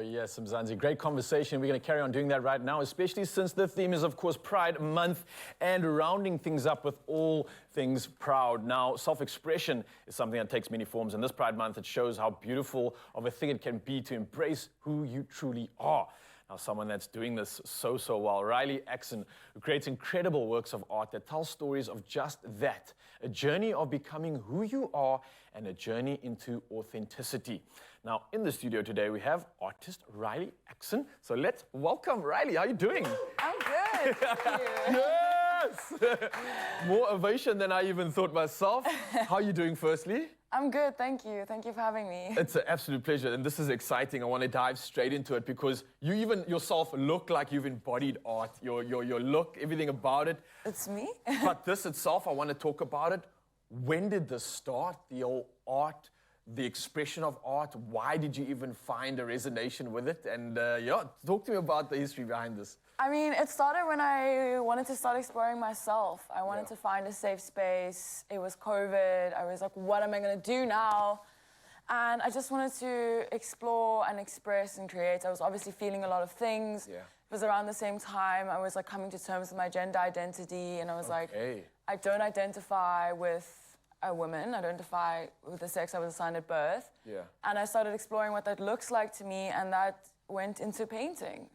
yes, Mzansi, great conversation. We're going to carry on doing that right now, especially since the theme is, of course, Pride Month and rounding things up with all things proud. Now, self-expression is something that takes many forms. And this Pride Month, it shows how beautiful of a thing it can be to embrace who you truly are. Now, someone that's doing this so well, Riley Axon, who creates incredible works of art that tell stories of just that, a journey of becoming who you are and a journey into authenticity. Now, in the studio today, we have artist Riley Axon. So let's welcome Riley. How are you doing? I'm good, thank you. Yes! More ovation than I even thought myself. How are you doing, firstly? I'm good, thank you. Thank you for having me. It's an absolute pleasure, and this is exciting. I want to dive straight into it because you even yourself look like you've embodied art. Your look, everything about it. It's me? But this itself, I want to talk about it. When did this start, the whole art, the expression of art? Why did you even find a resonance with it? And yeah, talk to me about the history behind this. I mean, it started when I wanted to start exploring myself. I wanted to find a safe space. It was COVID. I was like, what am I going to do now? And I just wanted to explore and express and create. I was obviously feeling a lot of things. Yeah. It was around the same time I was like coming to terms with my gender identity, and I was like, I don't identify with a woman. I don't identify with the sex I was assigned at birth. Yeah. And I started exploring what that looks like to me, and that went into painting.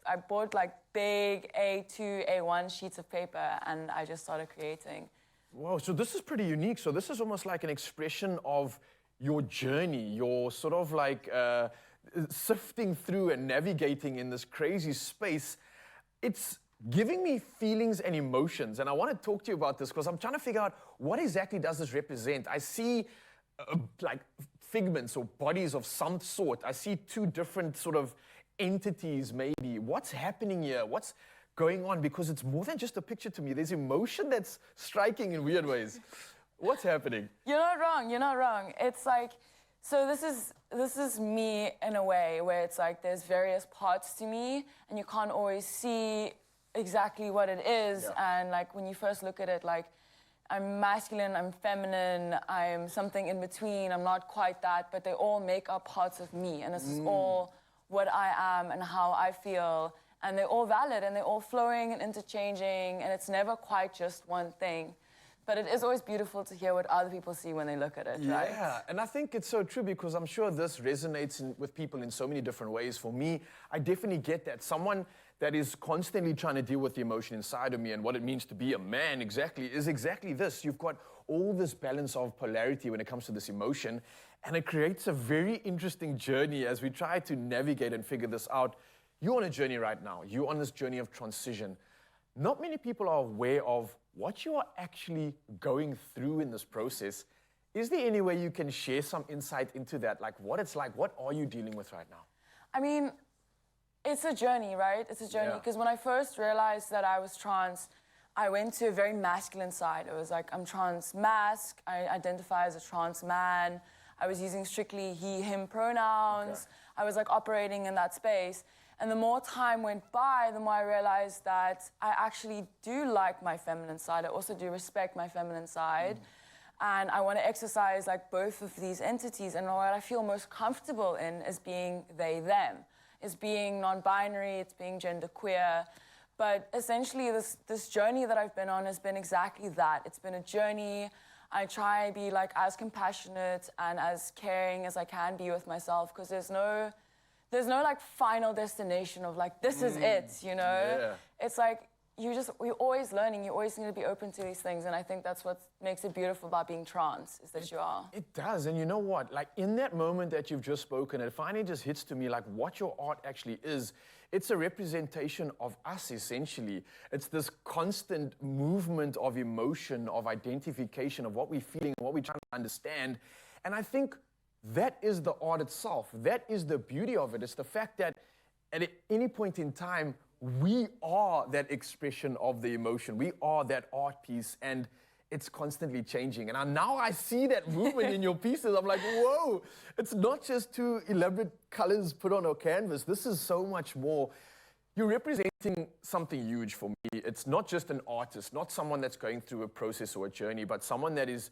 I bought like big A2, A1 sheets of paper, and I just started creating. Wow, so this is pretty unique. So this is almost like an expression of your journey, your sort of like sifting through and navigating in this crazy space. It's giving me feelings and emotions, and I want to talk to you about this because I'm trying to figure out what exactly does this represent. I see like figments or bodies of some sort. I see two different sort of entities maybe. What's happening here? What's going on? Because it's more than just a picture to me. There's emotion that's striking in weird ways. What's happening? You're not wrong, you're not wrong. It's like, so this is me in a way where it's like there's various parts to me and you can't always see exactly what it is. Yeah. And like when you first look at it, like I'm masculine, I'm feminine, I'm something in between, I'm not quite that, but they all make up parts of me. And this is all what I am and how I feel. And they're all valid and they're all flowing and interchanging, and it's never quite just one thing. But it is always beautiful to hear what other people see when they look at it, right? Yeah, and I think it's so true because I'm sure this resonates with people in so many different ways. For me, I definitely get that. Someone that is constantly trying to deal with the emotion inside of me and what it means to be a man is exactly this. You've got all this balance of polarity when it comes to this emotion, and it creates a very interesting journey as we try to navigate and figure this out. You're on a journey right now. You're on this journey of transition. Not many people are aware of what you are actually going through in this process. Is there any way you can share some insight into that? Like what it's like, what are you dealing with right now? I mean, it's a journey, right? It's a journey. Because when I first realized that I was trans, I went to a very masculine side. It was like, I'm trans mask, I identify as a trans man. I was using strictly he, him pronouns. I was like operating in that space. And the more time went by, the more I realized that I actually do like my feminine side. I also do respect my feminine side. And I want to exercise like both of these entities. And what I feel most comfortable in is being they, them. It's being non-binary, it's being genderqueer. But essentially this journey that I've been on has been exactly that. It's been a journey. I try and be like as compassionate and as caring as I can be with myself, because there's no like final destination of like, this is it, you know? Yeah. It's like, you're always learning, you're always going to be open to these things, and I think that's what makes it beautiful about being trans, is that you are. It does, and you know what? Like in that moment that you've just spoken, it finally just hits to me like what your art actually is. It's a representation of us, essentially. It's this constant movement of emotion, of identification, of what we're feeling, what we're trying to understand, and I think that is the art itself. That is the beauty of it. It's the fact that at any point in time, we are that expression of the emotion. We are that art piece, and it's constantly changing. And now I see that movement in your pieces. I'm like, whoa, it's not just two elaborate colors put on a canvas. This is so much more. You're representing something huge for me. It's not just an artist, not someone that's going through a process or a journey, but someone that is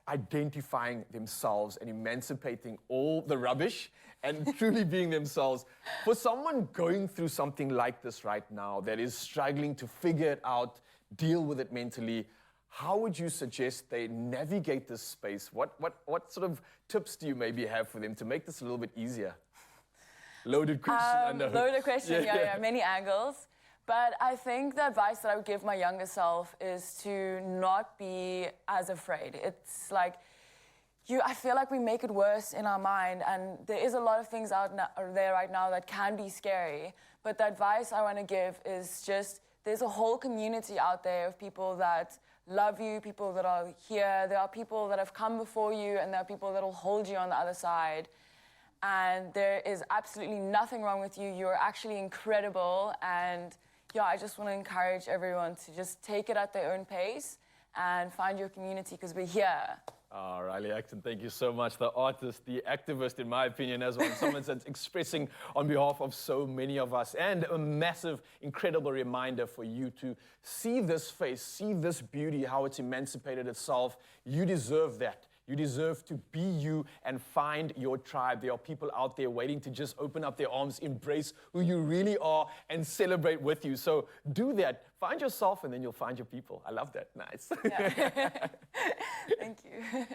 identifying themselves and emancipating all the rubbish and truly being themselves. For someone going through something like this right now that is struggling to figure it out, deal with it mentally, how would you suggest they navigate this space? What sort of tips do you maybe have for them to make this a little bit easier? Loaded question, I know. Loaded question, yeah, many angles. But I think the advice that I would give my younger self is to not be as afraid. It's like, I feel like we make it worse in our mind, and there is a lot of things out there right now that can be scary. But the advice I want to give is just, there's a whole community out there of people that love you, people that are here. There are people that have come before you, and there are people that will hold you on the other side. And there is absolutely nothing wrong with you. You're actually incredible. And yeah, I just want to encourage everyone to just take it at their own pace and find your community, because we're here. Oh, Riley Acton, thank you so much. The artist, the activist, in my opinion, as well. Someone that's expressing on behalf of so many of us. And a massive, incredible reminder for you to see this face, see this beauty, how it's emancipated itself. You deserve that. You deserve to be you and find your tribe. There are people out there waiting to just open up their arms, embrace who you really are, and celebrate with you. So do that. Find yourself, and then you'll find your people. I love that. Nice. Yeah. Thank you.